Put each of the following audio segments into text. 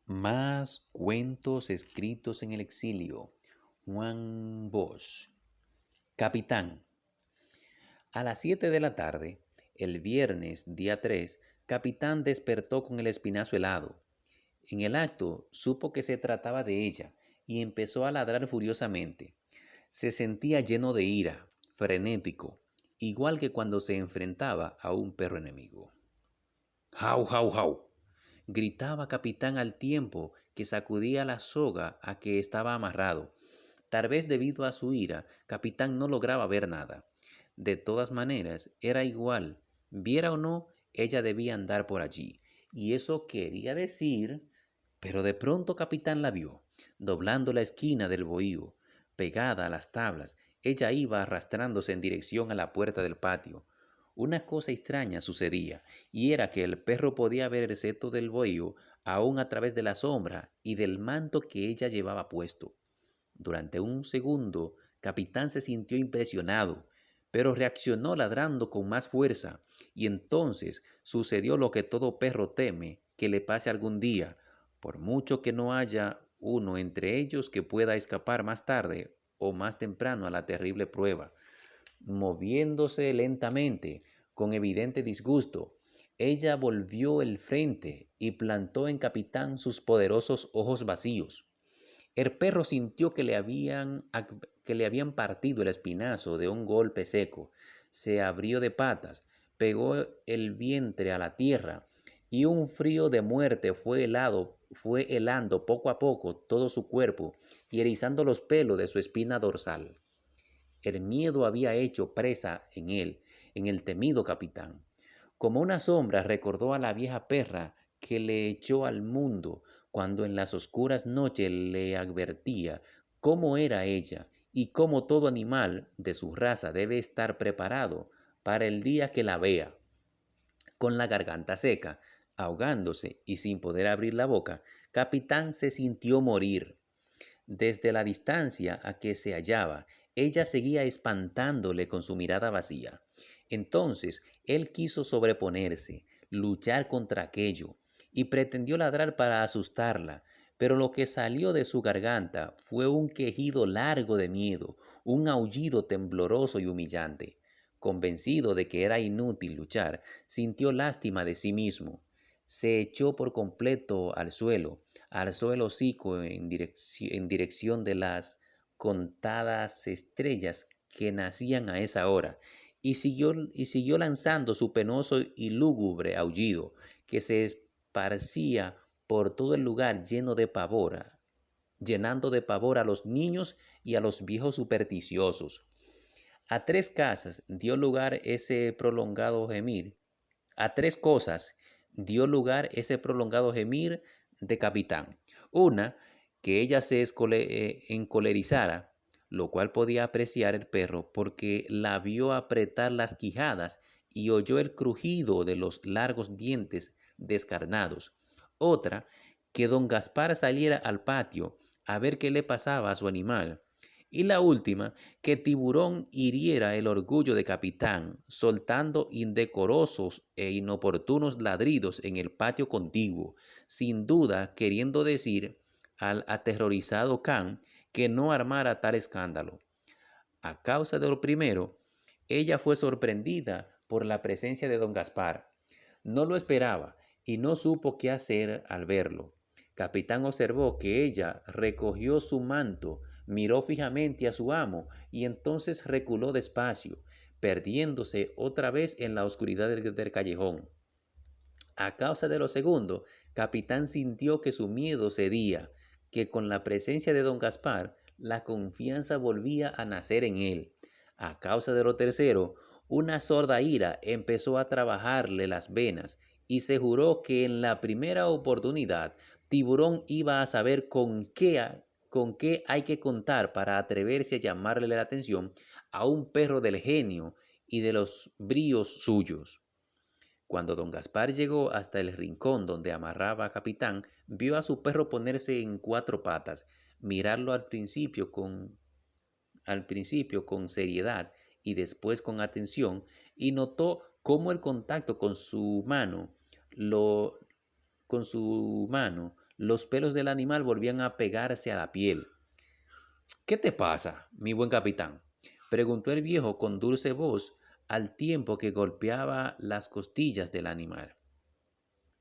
Más cuentos escritos en el exilio. Juan Bosch. Capitán. A las 7 de la tarde, el viernes, día 3, Capitán despertó con el espinazo helado. En el acto supo que se trataba de ella y empezó a ladrar furiosamente. Se sentía lleno de ira, frenético, igual que cuando se enfrentaba a un perro enemigo. ¡Jau, jau, jau! Gritaba Capitán al tiempo que sacudía la soga a que estaba amarrado. Tal vez debido a su ira, Capitán no lograba ver nada. De todas maneras, era igual. Viera o no, ella debía andar por allí. Y eso quería decir... Pero de pronto Capitán la vio, doblando la esquina del bohío, pegada a las tablas. Ella iba arrastrándose en dirección a la puerta del patio. Una cosa extraña sucedía, y era que el perro podía ver el seto del bohío aún a través de la sombra y del manto que ella llevaba puesto. Durante un segundo, Capitán se sintió impresionado, pero reaccionó ladrando con más fuerza, y entonces sucedió lo que todo perro teme que le pase algún día, por mucho que no haya uno entre ellos que pueda escapar más tarde o más temprano a la terrible prueba. Moviéndose lentamente, con evidente disgusto, ella volvió el frente y plantó en Capitán sus poderosos ojos vacíos. El perro sintió que le habían partido el espinazo de un golpe seco. Se abrió de patas, pegó el vientre a la tierra y un frío de muerte fue helando poco a poco todo su cuerpo y erizando los pelos de su espina dorsal. El miedo había hecho presa en él, en el temido capitán. Como una sombra recordó a la vieja perra que le echó al mundo cuando en las oscuras noches le advertía cómo era ella y cómo todo animal de su raza debe estar preparado para el día que la vea. Con la garganta seca, ahogándose y sin poder abrir la boca, Capitán se sintió morir. Desde la distancia a que se hallaba, ella seguía espantándole con su mirada vacía. Entonces él quiso sobreponerse, luchar contra aquello, y pretendió ladrar para asustarla, pero lo que salió de su garganta fue un quejido largo de miedo, un aullido tembloroso y humillante. Convencido de que era inútil luchar, sintió lástima de sí mismo. Se echó por completo al suelo, alzó el hocico en dirección de las contadas estrellas que nacían a esa hora, y siguió lanzando su penoso y lúgubre aullido, que se esparcía por todo el lugar llenando de pavor a los niños y a los viejos supersticiosos. A tres casas dio lugar ese prolongado gemir. A tres cosas dio lugar ese prolongado gemir de Capitán. Una, que ella se encolerizara, lo cual podía apreciar el perro porque la vio apretar las quijadas y oyó el crujido de los largos dientes descarnados. Otra, que don Gaspar saliera al patio a ver qué le pasaba a su animal. Y la última, que Tiburón hiriera el orgullo de Capitán, soltando indecorosos e inoportunos ladridos en el patio contiguo, sin duda queriendo decir al aterrorizado Can que no armara tal escándalo. A causa de lo primero, ella fue sorprendida por la presencia de don Gaspar. No lo esperaba y no supo qué hacer al verlo. Capitán observó que ella recogió su manto, miró fijamente a su amo y entonces reculó despacio, perdiéndose otra vez en la oscuridad del callejón. A causa de lo segundo, Capitán sintió que su miedo cedía, que con la presencia de don Gaspar la confianza volvía a nacer en él. A causa de lo tercero, una sorda ira empezó a trabajarle las venas y se juró que en la primera oportunidad Tiburón iba a saber con qué hay que contar para atreverse a llamarle la atención a un perro del genio y de los bríos suyos. Cuando don Gaspar llegó hasta el rincón donde amarraba a Capitán, vio a su perro ponerse en cuatro patas, mirarlo al principio con seriedad y después con atención, y notó cómo el contacto con su mano los pelos del animal volvían a pegarse a la piel. ¿Qué te pasa, mi buen capitán?, preguntó el viejo con dulce voz al tiempo que golpeaba las costillas del animal.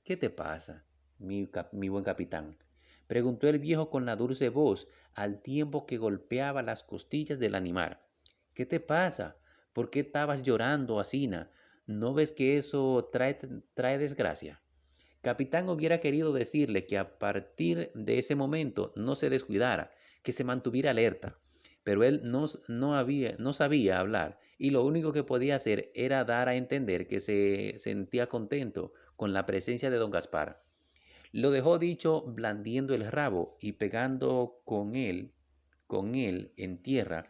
¿Qué te pasa, mi buen capitán?, preguntó el viejo con la dulce voz al tiempo que golpeaba las costillas del animal. ¿Qué te pasa? ¿Por qué estabas llorando, asina? ¿No ves que eso trae desgracia? Capitán hubiera querido decirle que a partir de ese momento no se descuidara, que se mantuviera alerta, pero él no sabía hablar y lo único que podía hacer era dar a entender que se sentía contento con la presencia de don Gaspar. Lo dejó dicho blandiendo el rabo y pegando con él en tierra,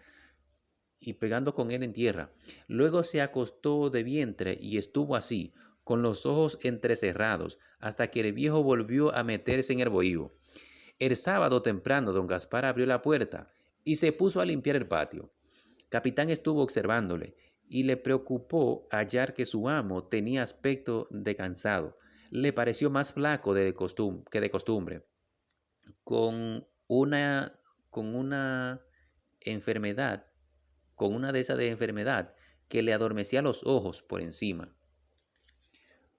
Luego se acostó de vientre y estuvo así, con los ojos entrecerrados, hasta que el viejo volvió a meterse en el bohío. El sábado temprano don Gaspar abrió la puerta y se puso a limpiar el patio. Capitán estuvo observándole y le preocupó hallar que su amo tenía aspecto de cansado. Le pareció más flaco que de costumbre, con una, con una enfermedad, con una de esas de enfermedad que le adormecía los ojos por encima.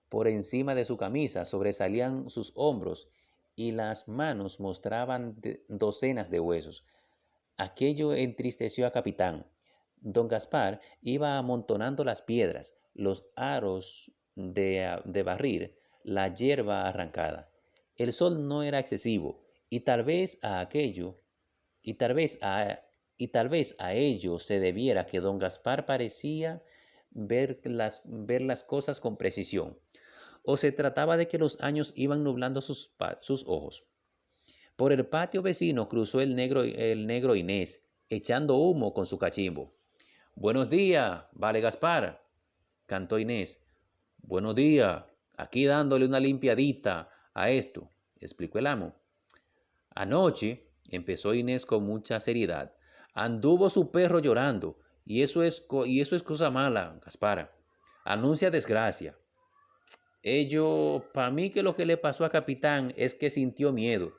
Por encima de su camisa sobresalían sus hombros y las manos mostraban docenas de huesos. Aquello entristeció a Capitán. Don Gaspar iba amontonando las piedras, los aros de barrir, la hierba arrancada. El sol no era excesivo y tal vez a aquello, y tal vez a, y tal vez a ello se debiera que don Gaspar parecía ver las cosas con precisión, o se trataba de que los años iban nublando sus ojos. Por el patio vecino cruzó el negro Inés, echando humo con su cachimbo. «Buenos días, vale Gaspar», cantó Inés. «Buenos días, aquí dándole una limpiadita a esto», explicó el amo. «Anoche», empezó Inés con mucha seriedad, «anduvo su perro llorando, y eso es cosa mala, Gaspar. Anuncia desgracia. Pa' mí que lo que le pasó a Capitán es que sintió miedo.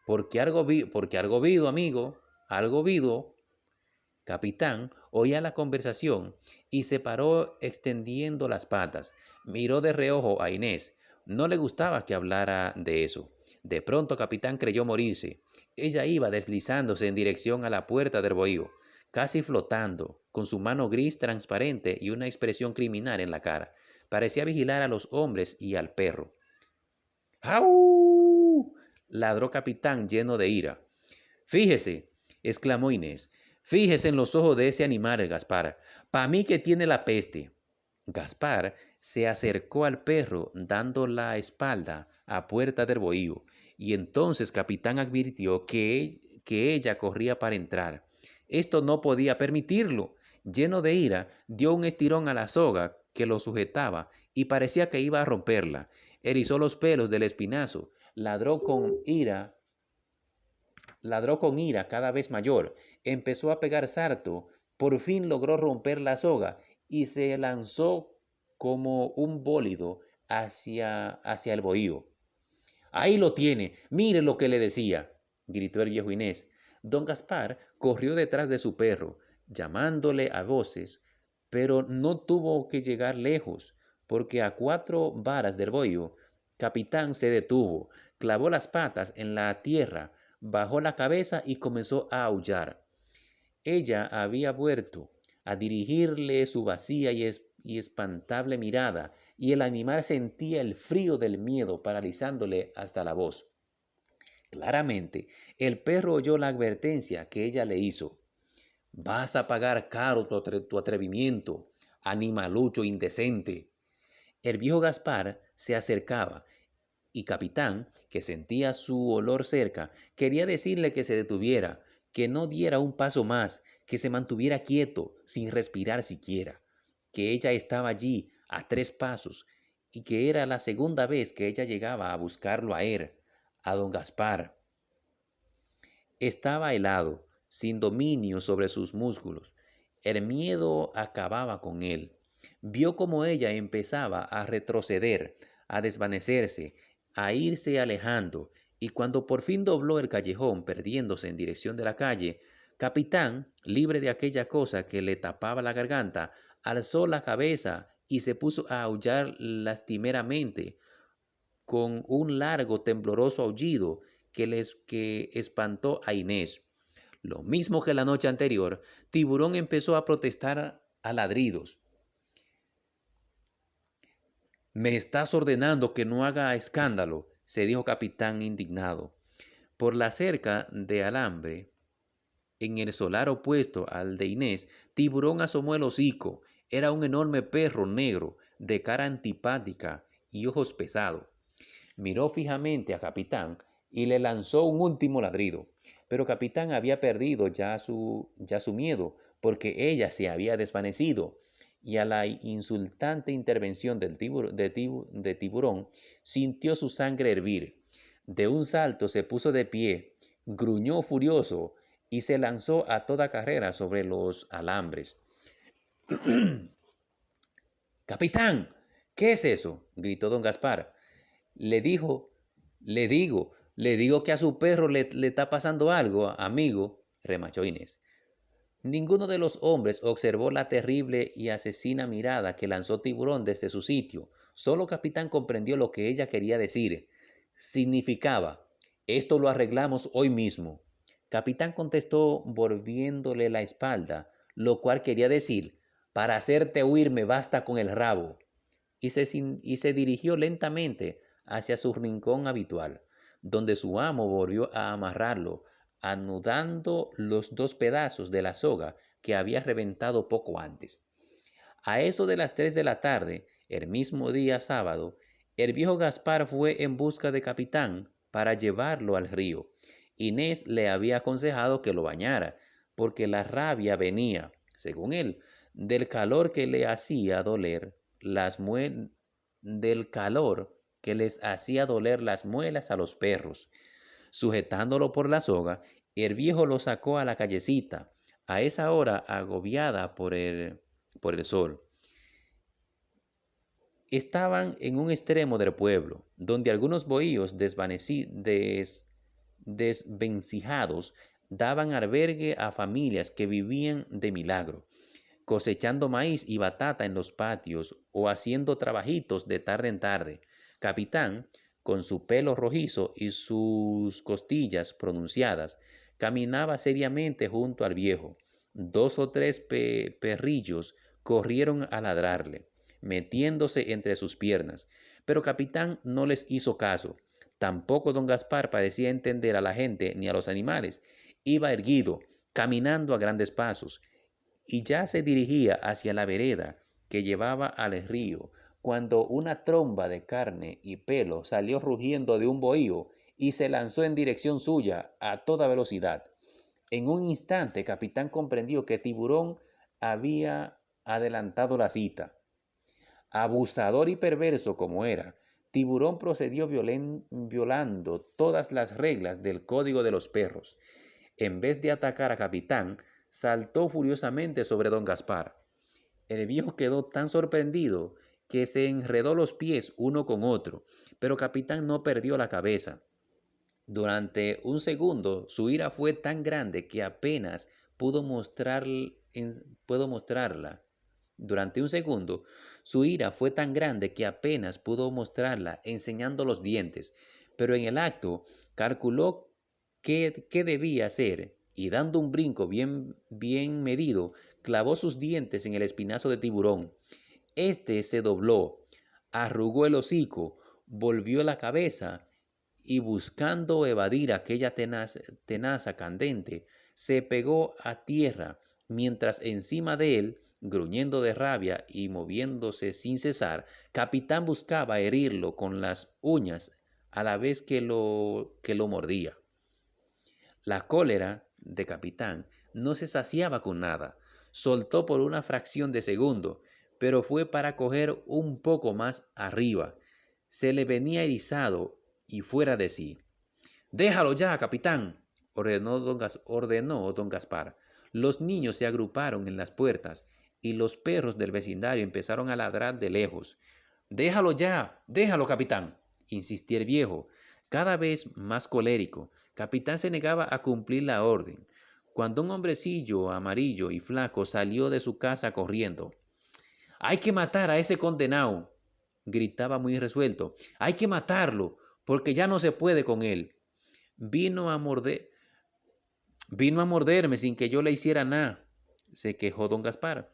Porque algo vido, amigo, algo vido». Capitán oía la conversación y se paró extendiendo las patas. Miró de reojo a Inés. No le gustaba que hablara de eso. De pronto Capitán creyó morirse. Ella iba deslizándose en dirección a la puerta del bohío, casi flotando, con su mano gris transparente y una expresión criminal en la cara. Parecía vigilar a los hombres y al perro. ¡Au! Ladró Capitán lleno de ira. «Fíjese», exclamó Inés, «fíjese en los ojos de ese animal, Gaspar. Pa' mí que tiene la peste». Gaspar se acercó al perro dando la espalda a puerta del bohío, y entonces Capitán advirtió que ella corría para entrar. Esto no podía permitirlo. Lleno de ira, dio un estirón a la soga que lo sujetaba y parecía que iba a romperla. Erizó los pelos del espinazo, ladró con ira cada vez mayor, empezó a pegar sarto, por fin logró romper la soga y se lanzó como un bólido hacia el bohío. «Ahí lo tiene, mire lo que le decía», gritó el viejo Inés. Don Gaspar corrió detrás de su perro, llamándole a voces, pero no tuvo que llegar lejos, porque a 4 varas del bohío, Capitán se detuvo, clavó las patas en la tierra, bajó la cabeza y comenzó a aullar. Ella había vuelto a dirigirle su vacía y espantable mirada, y el animal sentía el frío del miedo paralizándole hasta la voz. Claramente, el perro oyó la advertencia que ella le hizo. «Vas a pagar caro tu atrevimiento, animalucho indecente». El viejo Gaspar se acercaba y Capitán, que sentía su olor cerca, quería decirle que se detuviera, que no diera un paso más, que se mantuviera quieto, sin respirar siquiera, que ella estaba allí a 3 pasos y que era la segunda vez que ella llegaba a buscarlo a él, a don Gaspar. Estaba helado, sin dominio sobre sus músculos. El miedo acababa con él. Vio cómo ella empezaba a retroceder, a desvanecerse. a irse alejando, y cuando por fin dobló el callejón, perdiéndose en dirección de la calle, Capitán, libre de aquella cosa que le tapaba la garganta, alzó la cabeza y se puso a aullar lastimeramente, con un largo tembloroso aullido que espantó a Inés. Lo mismo que la noche anterior, Tiburón empezó a protestar a ladridos. «Me estás ordenando que no haga escándalo», se dijo Capitán indignado. Por la cerca de alambre, en el solar opuesto al de Inés, Tiburón asomó el hocico. Era un enorme perro negro, de cara antipática y ojos pesados. Miró fijamente a Capitán y le lanzó un último ladrido. Pero Capitán había perdido ya su miedo, porque ella se había desvanecido, y a la insultante intervención de Tiburón sintió su sangre hervir. De un salto se puso de pie, gruñó furioso y se lanzó a toda carrera sobre los alambres. «Capitán, ¿qué es eso?», gritó don Gaspar. Le dijo, le digo que a su perro le está pasando algo, amigo, remachó Inés. Ninguno de los hombres observó la terrible y asesina mirada que lanzó Tiburón desde su sitio. Solo Capitán comprendió lo que ella quería decir. Significaba: «Esto lo arreglamos hoy mismo». Capitán contestó volviéndole la espalda, lo cual quería decir: «Para hacerte huir me basta con el rabo». Y se dirigió lentamente hacia su rincón habitual, donde su amo volvió a amarrarlo, anudando los dos pedazos de la soga que había reventado poco antes. A eso de las 3 de la tarde, el mismo día sábado, el viejo Gaspar fue en busca de Capitán para llevarlo al río. Inés le había aconsejado que lo bañara, porque la rabia venía, según él, del calor que le hacía doler las mue- del calor que les hacía doler las muelas a los perros. Sujetándolo por la soga, el viejo lo sacó a la callecita, a esa hora agobiada por el sol. Estaban en un extremo del pueblo, donde algunos bohíos desvencijados daban albergue a familias que vivían de milagro, cosechando maíz y batata en los patios o haciendo trabajitos de tarde en tarde. Capitán, con su pelo rojizo y sus costillas pronunciadas, caminaba seriamente junto al viejo. Dos o tres perrillos corrieron a ladrarle, metiéndose entre sus piernas, pero Capitán no les hizo caso. Tampoco don Gaspar parecía entender a la gente ni a los animales. Iba erguido, caminando a grandes pasos, y ya se dirigía hacia la vereda que llevaba al río, cuando una tromba de carne y pelo salió rugiendo de un bohío y se lanzó en dirección suya a toda velocidad. En un instante, Capitán comprendió que Tiburón había adelantado la cita. Abusador y perverso como era, Tiburón procedió violando todas las reglas del código de los perros. En vez de atacar a Capitán, saltó furiosamente sobre don Gaspar. El viejo quedó tan sorprendido que se enredó los pies uno con otro, pero Capitán no perdió la cabeza. Durante un segundo su ira fue tan grande que apenas pudo mostrarla. Durante un segundo su ira fue tan grande que apenas pudo mostrarla enseñando los dientes, pero en el acto calculó qué debía hacer y dando un brinco bien medido, clavó sus dientes en el espinazo de Tiburón. Este se dobló, arrugó el hocico, volvió la cabeza y buscando evadir aquella tenaza candente, se pegó a tierra, mientras encima de él, gruñendo de rabia y moviéndose sin cesar, Capitán buscaba herirlo con las uñas a la vez que lo mordía. La cólera de Capitán no se saciaba con nada. Soltó por una fracción de segundo, pero fue para coger un poco más arriba. Se le venía erizado y fuera de sí. «Déjalo ya, capitán», ordenó don Gaspar. Los niños se agruparon en las puertas y los perros del vecindario empezaron a ladrar de lejos. «Déjalo ya, déjalo, capitán», insistía el viejo, cada vez más colérico. Capitán se negaba a cumplir la orden. Cuando un hombrecillo amarillo y flaco salió de su casa corriendo. «Hay que matar a ese condenado», gritaba muy resuelto. «Hay que matarlo, porque ya no se puede con él. Vino a morder, vino a morderme sin que yo le hiciera nada», se quejó don Gaspar.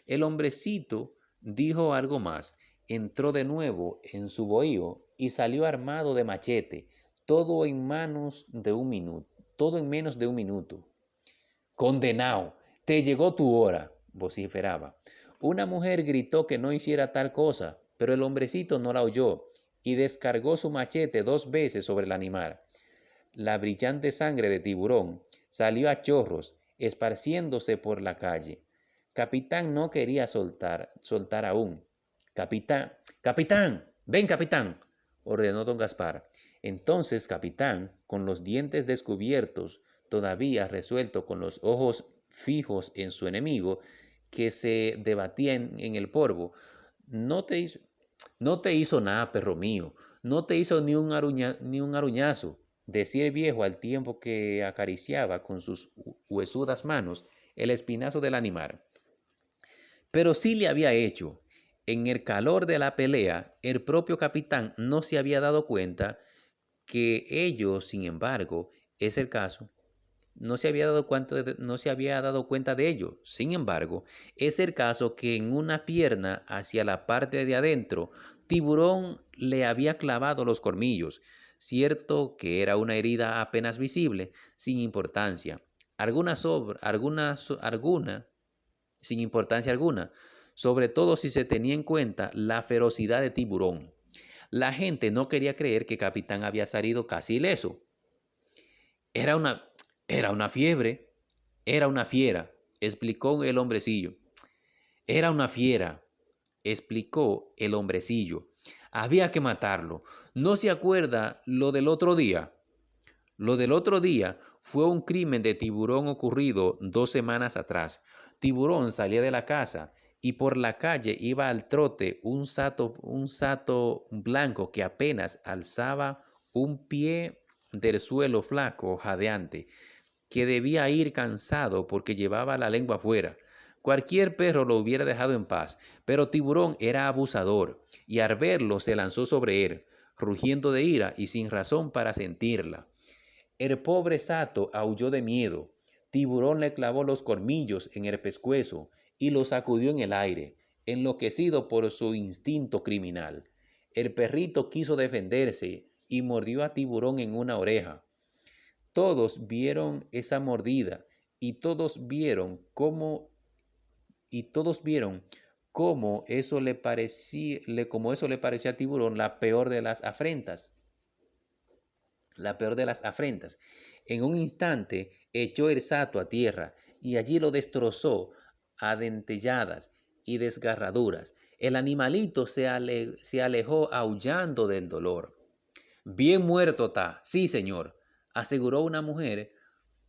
El hombrecito dijo algo más, entró de nuevo en su bohío y salió armado de machete, todo en manos de un minuto, todo en menos de un minuto. «Condenado, te llegó tu hora», vociferaba. Una mujer gritó que no hiciera tal cosa, pero el hombrecito no la oyó y descargó su machete 2 veces sobre el animal. La brillante sangre de tiburón salió a chorros, esparciéndose por la calle. Capitán no quería soltar aún. «Capitán, capitán, ven, capitán», ordenó don Gaspar. Entonces Capitán, con los dientes descubiertos, todavía resuelto, con los ojos fijos en su enemigo, que se debatía en el polvo, no te hizo, no te hizo nada, perro mío, no te hizo ni un aruñazo, decía el viejo al tiempo que acariciaba con sus huesudas manos el espinazo del animal. Pero sí le había hecho. En el calor de la pelea, el propio capitán no se había dado cuenta que ellos, sin embargo, es el caso. No se había dado cuenta de ello. Sin embargo, es el caso que en una pierna hacia la parte de adentro, Tiburón le había clavado los colmillos. Cierto que era una herida apenas visible, sin importancia. Alguna, sin importancia alguna, sobre todo si se tenía en cuenta la ferocidad de Tiburón. La gente no quería creer que Capitán había salido casi ileso. Era una, era una fiebre, era una fiera, explicó el hombrecillo. Era una fiera, explicó el hombrecillo. Había que matarlo. ¿No se acuerda lo del otro día? Lo del otro día fue un crimen de Tiburón ocurrido 2 semanas atrás. Tiburón salía de la casa y por la calle iba al trote un sato blanco que apenas alzaba un pie del suelo, flaco, jadeante, que debía ir cansado porque llevaba la lengua afuera. Cualquier perro lo hubiera dejado en paz, pero Tiburón era abusador y al verlo se lanzó sobre él, rugiendo de ira y sin razón para sentirla. El pobre sato aulló de miedo. Tiburón le clavó los colmillos en el pescuezo y lo sacudió en el aire, enloquecido por su instinto criminal. El perrito quiso defenderse y mordió a Tiburón en una oreja. Todos vieron esa mordida y todos vieron cómo eso le parecía a Tiburón la peor de las afrentas. La peor de las afrentas. En un instante echó el sato a tierra y allí lo destrozó a dentelladas y desgarraduras. El animalito se alejó aullando del dolor. «Bien muerto está, sí, señor», aseguró una mujer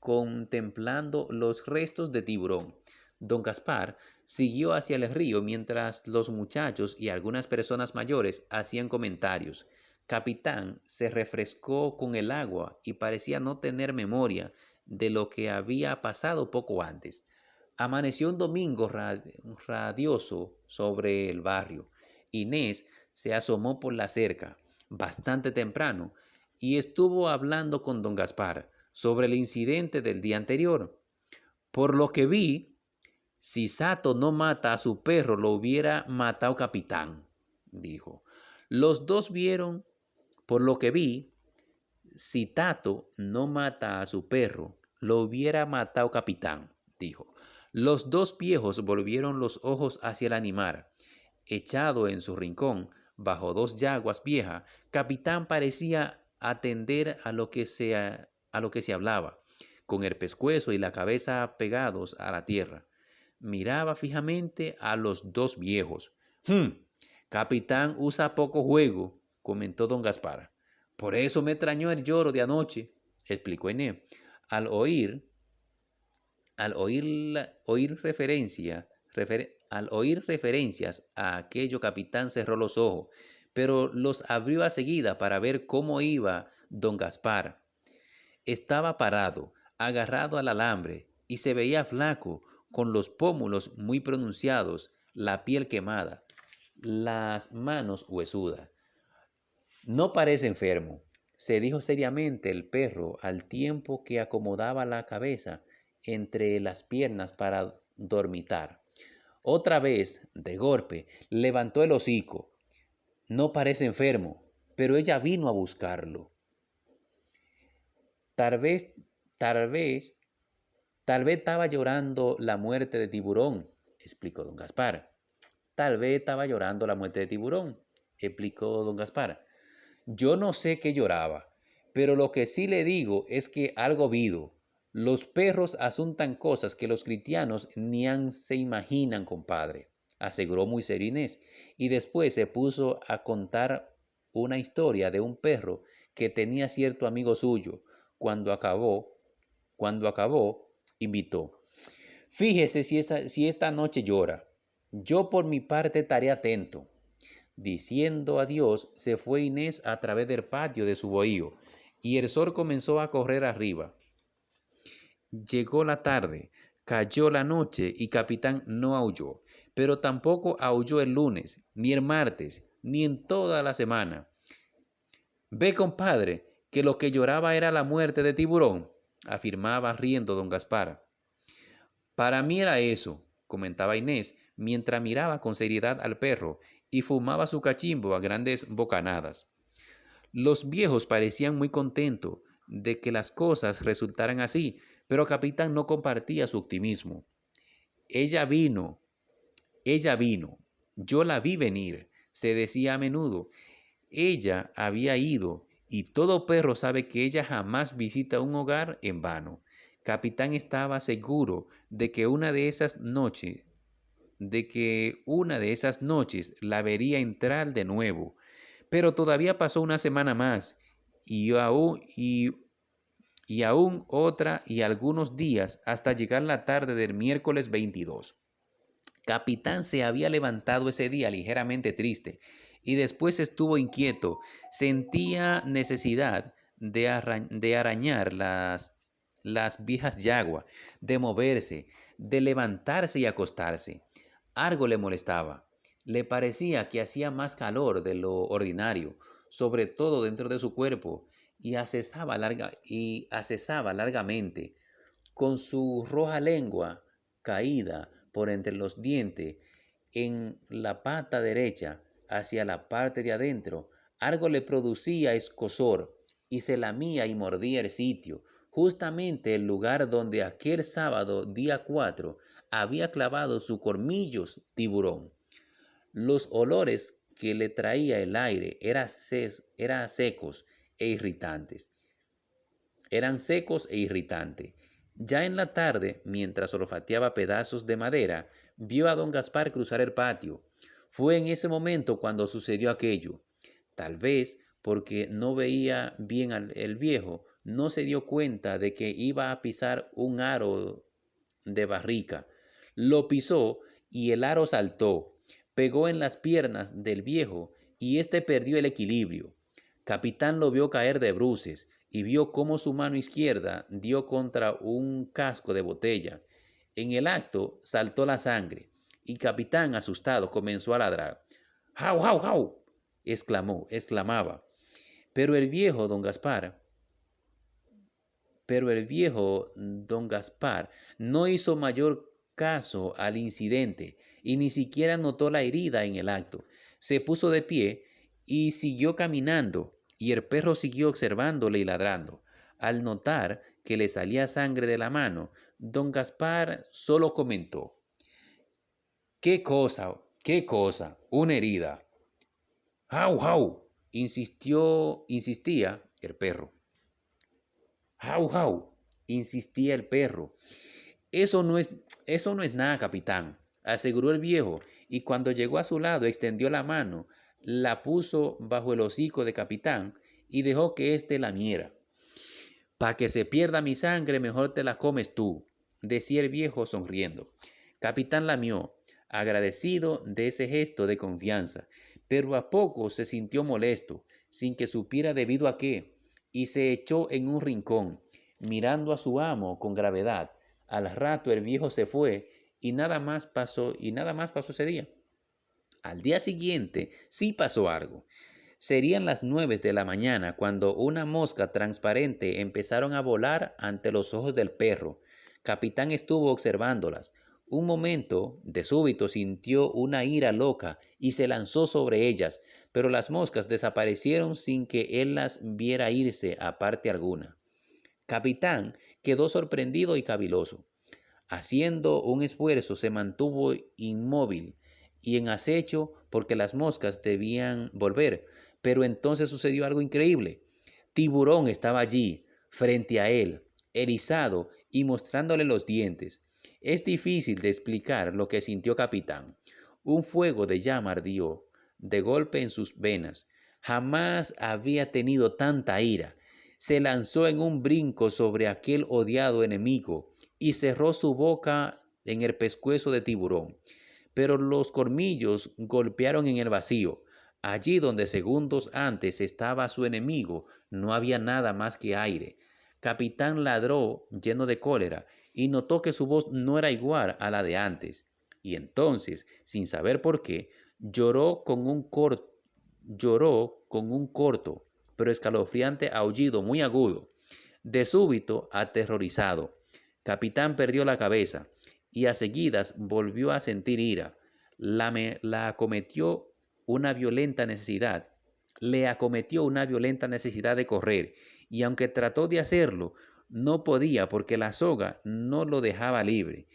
contemplando los restos de Tiburón. Don Gaspar siguió hacia el río mientras los muchachos y algunas personas mayores hacían comentarios. Capitán se refrescó con el agua y parecía no tener memoria de lo que había pasado poco antes. Amaneció un domingo radioso sobre el barrio. Inés se asomó por la cerca, bastante temprano, y estuvo hablando con don Gaspar sobre el incidente del día anterior. «Por lo que vi, si Sato no mata a su perro, lo hubiera matado Capitán», dijo. Los dos vieron, por lo que vi, si Tato no mata a su perro, lo hubiera matado Capitán, dijo. Los dos viejos volvieron los ojos hacia el animal. Echado en su rincón, bajo 2 yaguas viejas, Capitán parecía atender a lo que se hablaba, con el pescuezo y la cabeza pegados a la tierra. Miraba fijamente a los dos viejos. Capitán usa poco juego», comentó don Gaspar. «Por eso me extrañó el lloro de anoche», explicó Inés. Al oír, al oír referencias a aquello, Capitán cerró los ojos, pero los abrió a seguida para ver cómo iba don Gaspar. Estaba parado, agarrado al alambre, y se veía flaco, con los pómulos muy pronunciados, la piel quemada, las manos huesudas. No parece enfermo, se dijo seriamente el perro al tiempo que acomodaba la cabeza entre las piernas para dormitar. Otra vez, de golpe, levantó el hocico. No parece enfermo, pero ella vino a buscarlo. Tal vez, tal vez, tal vez estaba llorando la muerte de Tiburón, explicó don Gaspar. Tal vez estaba llorando la muerte de Tiburón, explicó don Gaspar. Yo no sé qué lloraba, pero lo que sí le digo es que algo vido. Los perros asuntan cosas que los cristianos ni se imaginan, compadre, aseguró muy serio Inés, y después se puso a contar una historia de un perro que tenía cierto amigo suyo. Cuando acabó, cuando acabó, invitó. Fíjese si esta noche llora. Yo por mi parte estaré atento. Diciendo adiós, se fue Inés a través del patio de su bohío, y el sol comenzó a correr arriba. Llegó la tarde, cayó la noche y Capitán no aulló, pero tampoco aulló el lunes, ni el martes, ni en toda la semana. Ve, compadre, que lo que lloraba era la muerte de Tiburón, afirmaba riendo don Gaspar. Para mí era eso, comentaba Inés, mientras miraba con seriedad al perro y fumaba su cachimbo a grandes bocanadas. Los viejos parecían muy contentos de que las cosas resultaran así, pero Capitán no compartía su optimismo. Ella vino, ella vino, yo la vi venir, se decía a menudo. Ella había ido, y todo perro sabe que ella jamás visita un hogar en vano. Capitán estaba seguro de que una de esas noches la vería entrar de nuevo. Pero todavía pasó una semana más, y aún otra y algunos días hasta llegar la tarde del miércoles 22. Capitán se había levantado ese día ligeramente triste y después estuvo inquieto. Sentía necesidad de arañar las viejas yaguas, de moverse, de levantarse y acostarse. Algo le molestaba. Le parecía que hacía más calor de lo ordinario, sobre todo dentro de su cuerpo, y accesaba largamente, con su roja lengua caída por entre los dientes en la pata derecha hacia la parte de adentro. Algo le producía escozor y se lamía y mordía el sitio, justamente el lugar donde aquel sábado, día 4, había clavado sus colmillos Tiburón. Los olores que le traía el aire eran secos e irritantes. Eran secos e irritantes. Ya en la tarde, mientras olfateaba pedazos de madera, vio a don Gaspar cruzar el patio. Fue en ese momento cuando sucedió aquello. Tal vez porque no veía bien el viejo, no se dio cuenta de que iba a pisar un aro de barrica. Lo pisó y el aro saltó, pegó en las piernas del viejo y éste perdió el equilibrio. Capitán lo vio caer de bruces y vio cómo su mano izquierda dio contra un casco de botella. En el acto saltó la sangre y Capitán, asustado, comenzó a ladrar. ¡Jau, jau, jau! Exclamaba. Pero el viejo don Gaspar, pero el viejo don Gaspar no hizo mayor caso al incidente y ni siquiera notó la herida en el acto. Se puso de pie y siguió caminando, y el perro siguió observándole y ladrando. Al notar que le salía sangre de la mano, don Gaspar solo comentó: qué cosa, una herida! ¡Jau, jau! Insistía el perro. ¡Jau, jau! Insistía el perro. Eso no es, eso no es nada, capitán, aseguró el viejo, y cuando llegó a su lado extendió la mano, la puso bajo el hocico de Capitán y dejó que éste lamiera. Pa' que se pierda mi sangre, mejor te la comes tú, decía el viejo sonriendo. Capitán lamió, agradecido de ese gesto de confianza, pero a poco se sintió molesto, sin que supiera debido a qué, y se echó en un rincón, mirando a su amo con gravedad. Al rato el viejo se fue y nada más pasó ese día. Al día siguiente sí pasó algo. Serían las 9 de la mañana cuando una mosca transparente empezaron a volar ante los ojos del perro. Capitán estuvo observándolas. Un momento, de súbito, sintió una ira loca y se lanzó sobre ellas, pero las moscas desaparecieron sin que él las viera irse a parte alguna. Capitán quedó sorprendido y caviloso. Haciendo un esfuerzo, se mantuvo inmóvil y en acecho porque las moscas debían volver. Pero entonces sucedió algo increíble. Tiburón estaba allí, frente a él, erizado y mostrándole los dientes. Es difícil de explicar lo que sintió Capitán. Un fuego de llama ardió de golpe en sus venas. Jamás había tenido tanta ira. Se lanzó en un brinco sobre aquel odiado enemigo y cerró su boca en el pescuezo de Tiburón. Pero los colmillos golpearon en el vacío. Allí donde segundos antes estaba su enemigo, no había nada más que aire. Capitán ladró lleno de cólera y notó que su voz no era igual a la de antes. Y entonces, sin saber por qué, lloró con un corto, pero escalofriante aullido muy agudo. De súbito, aterrorizado, Capitán perdió la cabeza y a seguidas volvió a sentir ira. La acometió una violenta necesidad. Le acometió una violenta necesidad de correr, y aunque trató de hacerlo, no podía porque la soga no lo dejaba libre.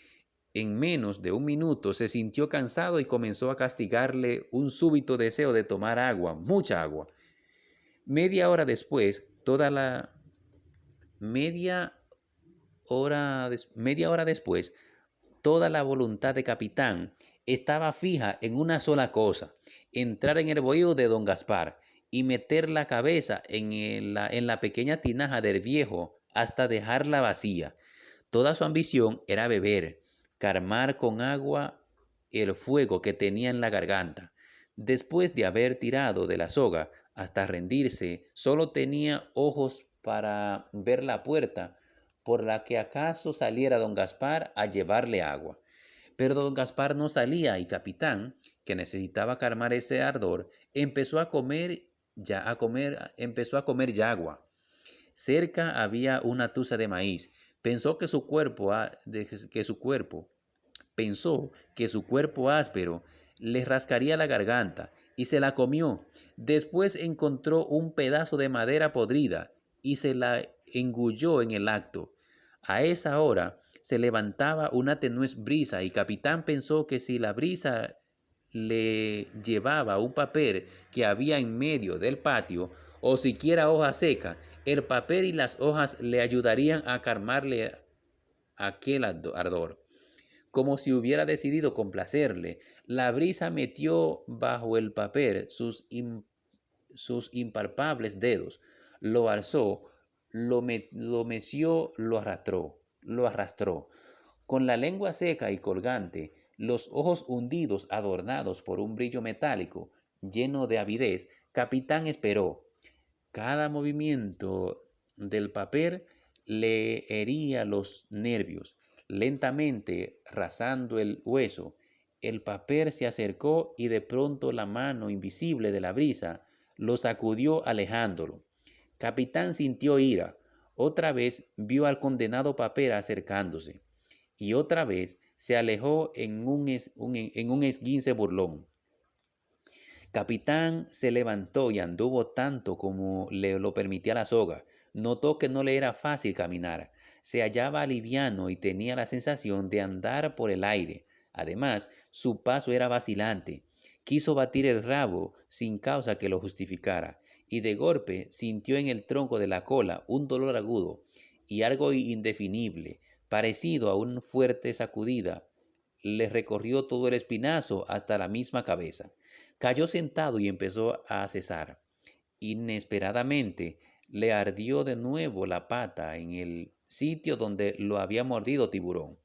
En menos de un minuto se sintió cansado y comenzó a castigarle un súbito deseo de tomar agua, mucha agua. Media hora después, toda la media media hora después, toda la voluntad de Capitán estaba fija en una sola cosa: entrar en el bohío de don Gaspar y meter la cabeza en la pequeña tinaja del viejo hasta dejarla vacía. Toda su ambición era beber, calmar con agua el fuego que tenía en la garganta. Después de haber tirado de la soga hasta rendirse, solo tenía ojos para ver la puerta por la que acaso saliera don Gaspar a llevarle agua. Pero don Gaspar no salía y Capitán, que necesitaba calmar ese ardor, empezó a comer yagua. Cerca había una tuza de maíz. Pensó que su cuerpo, pensó que su cuerpo áspero le rascaría la garganta y se la comió. Después encontró un pedazo de madera podrida y se la engulló en el acto. A esa hora se levantaba una tenue brisa y Capitán pensó que si la brisa le llevaba un papel que había en medio del patio o siquiera hoja seca, el papel y las hojas le ayudarían a calmarle aquel ardor. Como si hubiera decidido complacerle, la brisa metió bajo el papel sus impalpables dedos, lo alzó, lo meció, lo arrastró. Con la lengua seca y colgante, los ojos hundidos adornados por un brillo metálico, lleno de avidez, Capitán esperó. Cada movimiento del papel le hería los nervios. Lentamente, rasando el hueso, el papel se acercó y de pronto la mano invisible de la brisa lo sacudió alejándolo. Capitán sintió ira. Otra vez vio al condenado papel acercándose y otra vez se alejó en un esguince burlón. Capitán se levantó y anduvo tanto como le lo permitía la soga. Notó que no le era fácil caminar. Se hallaba liviano y tenía la sensación de andar por el aire. Además, su paso era vacilante. Quiso batir el rabo sin causa que lo justificara, y de golpe sintió en el tronco de la cola un dolor agudo y algo indefinible, parecido a una fuerte sacudida. Le recorrió todo el espinazo hasta la misma cabeza. Cayó sentado y empezó a cesar. Inesperadamente le ardió de nuevo la pata en el sitio donde lo había mordido Tiburón.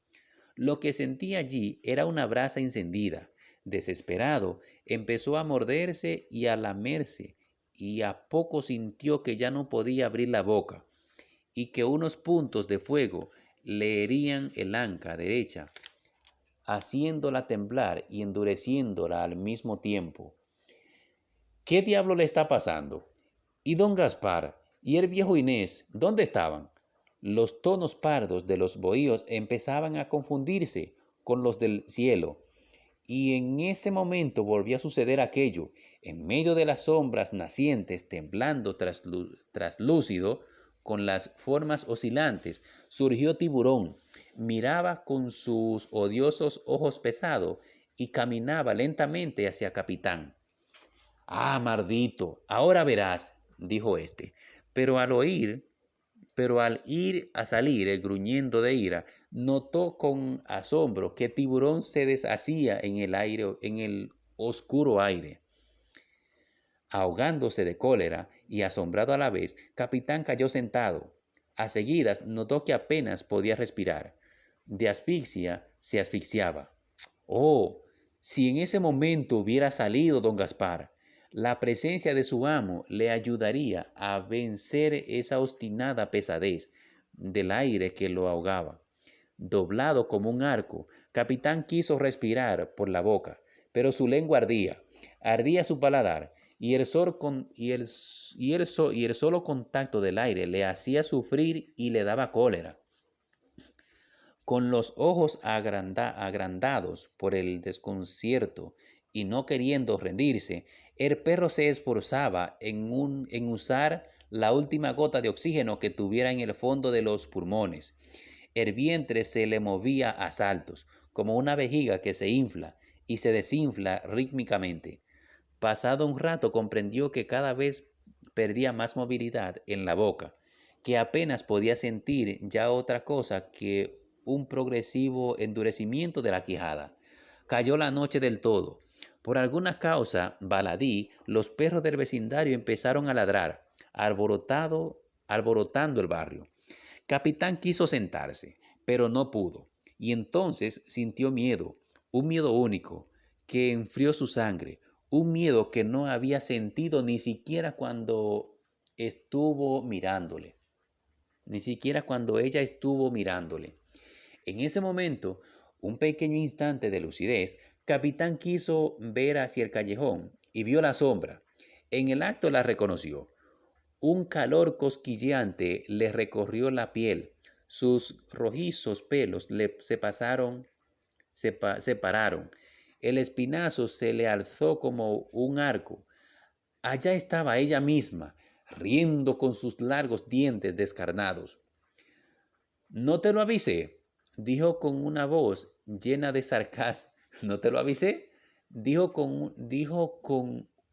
Lo que sentía allí era una brasa encendida. Desesperado, empezó a morderse y a lamerse, y a poco sintió que ya no podía abrir la boca, y que unos puntos de fuego le herían el anca derecha, haciéndola temblar y endureciéndola al mismo tiempo. ¿Qué diablo le está pasando? ¿Y don Gaspar y el viejo Inés dónde estaban? Los tonos pardos de los bohíos empezaban a confundirse con los del cielo, y en ese momento volvió a suceder aquello. En medio de las sombras nacientes, temblando traslúcido, con las formas oscilantes, surgió Tiburón. Miraba con sus odiosos ojos pesados y caminaba lentamente hacia Capitán. Ah, maldito, ahora verás, dijo éste. Pero al oír, pero al ir a salir, gruñendo de ira, notó con asombro que Tiburón se deshacía en el aire, en el oscuro aire. Ahogándose de cólera y asombrado a la vez, Capitán cayó sentado. A seguidas notó que apenas podía respirar. De asfixia se asfixiaba. Oh, si en ese momento hubiera salido don Gaspar, la presencia de su amo le ayudaría a vencer esa obstinada pesadez del aire que lo ahogaba. Doblado como un arco, Capitán quiso respirar por la boca, pero su lengua ardía su paladar, y el solo contacto del aire le hacía sufrir y le daba cólera. Con los ojos agrandados por el desconcierto y no queriendo rendirse, el perro se esforzaba en usar la última gota de oxígeno que tuviera en el fondo de los pulmones. El vientre se le movía a saltos, como una vejiga que se infla y se desinfla rítmicamente. Pasado un rato comprendió que cada vez perdía más movilidad en la boca, que apenas podía sentir ya otra cosa que un progresivo endurecimiento de la quijada. Cayó la noche del todo. Por alguna causa baladí, los perros del vecindario empezaron a ladrar, alborotando el barrio. Capitán quiso sentarse, pero no pudo, y entonces sintió miedo, un miedo único, que enfrió su sangre, un miedo que no había sentido ni siquiera cuando estuvo mirándole, ni siquiera cuando ella estuvo mirándole. En ese momento, un pequeño instante de lucidez, Capitán quiso ver hacia el callejón y vio la sombra. En el acto la reconoció. Un calor cosquilleante le recorrió la piel. Sus rojizos pelos se pararon. El espinazo se le alzó como un arco. Allá estaba ella misma, riendo con sus largos dientes descarnados. No te lo avisé, dijo con una voz llena de sarcasmo. ¿No te lo avisé? Dijo con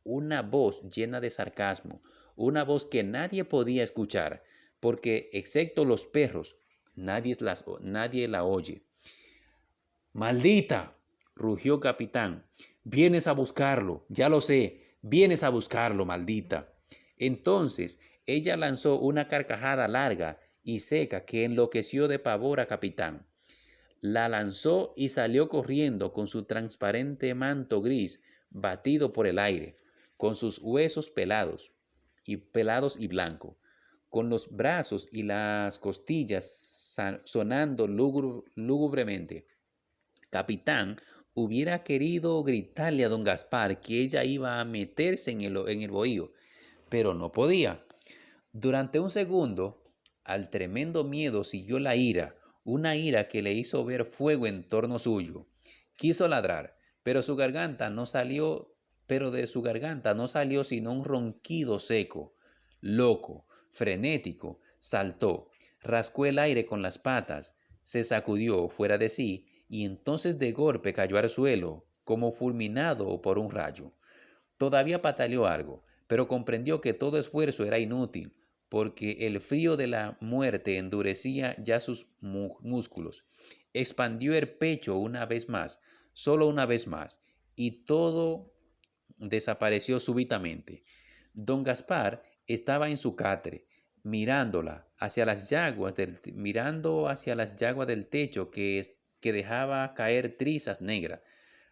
una voz llena de sarcasmo, una voz que nadie podía escuchar, porque excepto los perros, nadie la oye. ¡Maldita! Rugió Capitán. Vienes a buscarlo, ya lo sé, vienes a buscarlo, maldita. Entonces ella lanzó una carcajada larga y seca que enloqueció de pavor a Capitán. La lanzó y salió corriendo con su transparente manto gris batido por el aire, con sus huesos pelados y blancos, con los brazos y las costillas sonando lúgubremente. Capitán hubiera querido gritarle a don Gaspar que ella iba a meterse en el bohío, pero no podía. Durante un segundo, al tremendo miedo siguió la ira, una ira que le hizo ver fuego en torno suyo. Quiso ladrar, pero de su garganta no salió sino un ronquido seco, loco, frenético. Saltó, rascó el aire con las patas, se sacudió fuera de sí y entonces de golpe cayó al suelo, como fulminado por un rayo. Todavía pataleó algo, pero comprendió que todo esfuerzo era inútil, porque el frío de la muerte endurecía ya sus músculos. Expandió el pecho una vez más, solo una vez más, y todo desapareció súbitamente. Don Gaspar estaba en su catre, mirando hacia las yaguas del techo que dejaba caer trizas negras.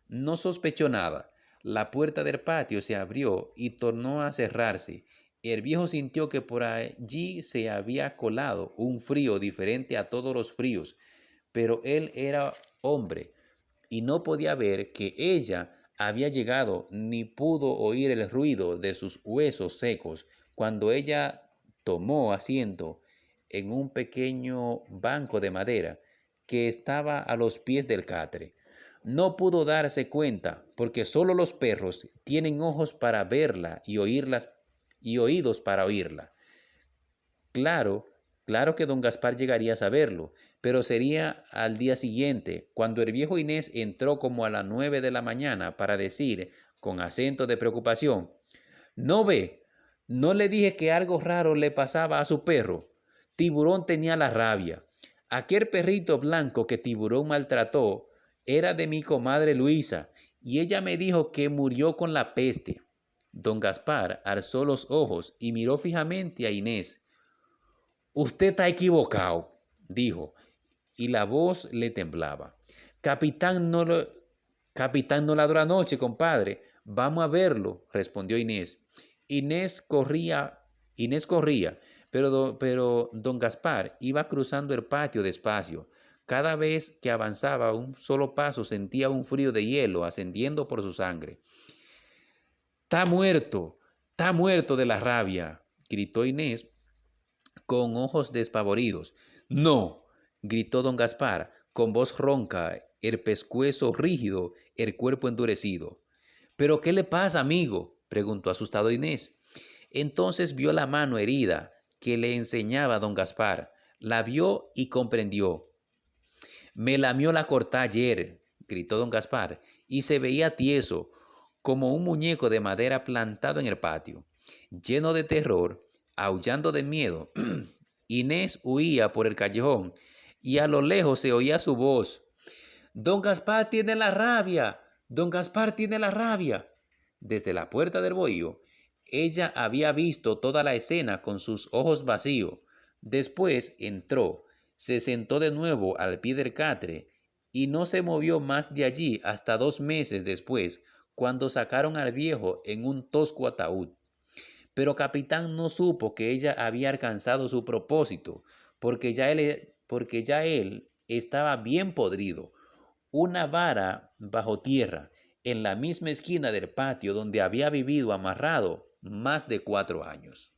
No sospechó nada. La puerta del patio se abrió y tornó a cerrarse. El viejo sintió que por allí se había colado un frío diferente a todos los fríos, pero él era hombre y no podía ver que ella había llegado ni pudo oír el ruido de sus huesos secos cuando ella tomó asiento en un pequeño banco de madera que estaba a los pies del catre. No pudo darse cuenta porque solo los perros tienen ojos para verla y oírlas y oídos para oírla. Claro, claro que don Gaspar llegaría a saberlo, pero sería al día siguiente, cuando el viejo Inés entró como a las 9 de la mañana para decir, con acento de preocupación, ¿no ve? ¿No le dije que algo raro le pasaba a su perro? Tiburón tenía la rabia. Aquel perrito blanco que Tiburón maltrató era de mi comadre Luisa, y ella me dijo que murió con la peste. Don Gaspar alzó los ojos y miró fijamente a Inés. Usted está equivocado, dijo, y la voz le temblaba. Capitán no, lo, Capitán no ladró anoche, compadre. Vamos a verlo, respondió Inés. Inés corría, pero don Gaspar iba cruzando el patio despacio. Cada vez que avanzaba un solo paso sentía un frío de hielo ascendiendo por su sangre. Está muerto de la rabia, gritó Inés con ojos despavoridos. No, gritó don Gaspar, con voz ronca, el pescuezo rígido, el cuerpo endurecido. ¿Pero qué le pasa, amigo? Preguntó asustado Inés. Entonces vio la mano herida que le enseñaba don Gaspar. La vio y comprendió. Me lamió la cortá ayer, gritó don Gaspar, y se veía tieso, como un muñeco de madera plantado en el patio. Lleno de terror, aullando de miedo, Inés huía por el callejón y a lo lejos se oía su voz. Don Gaspar tiene la rabia. Don Gaspar tiene la rabia. Desde la puerta del bohío, ella había visto toda la escena con sus ojos vacíos. Después entró, se sentó de nuevo al pie del catre y no se movió más de allí hasta 2 meses después, cuando sacaron al viejo en un tosco ataúd. Pero Capitán no supo que ella había alcanzado su propósito, porque ya él estaba bien podrido. Una vara bajo tierra, en la misma esquina del patio donde había vivido amarrado más de 4 años.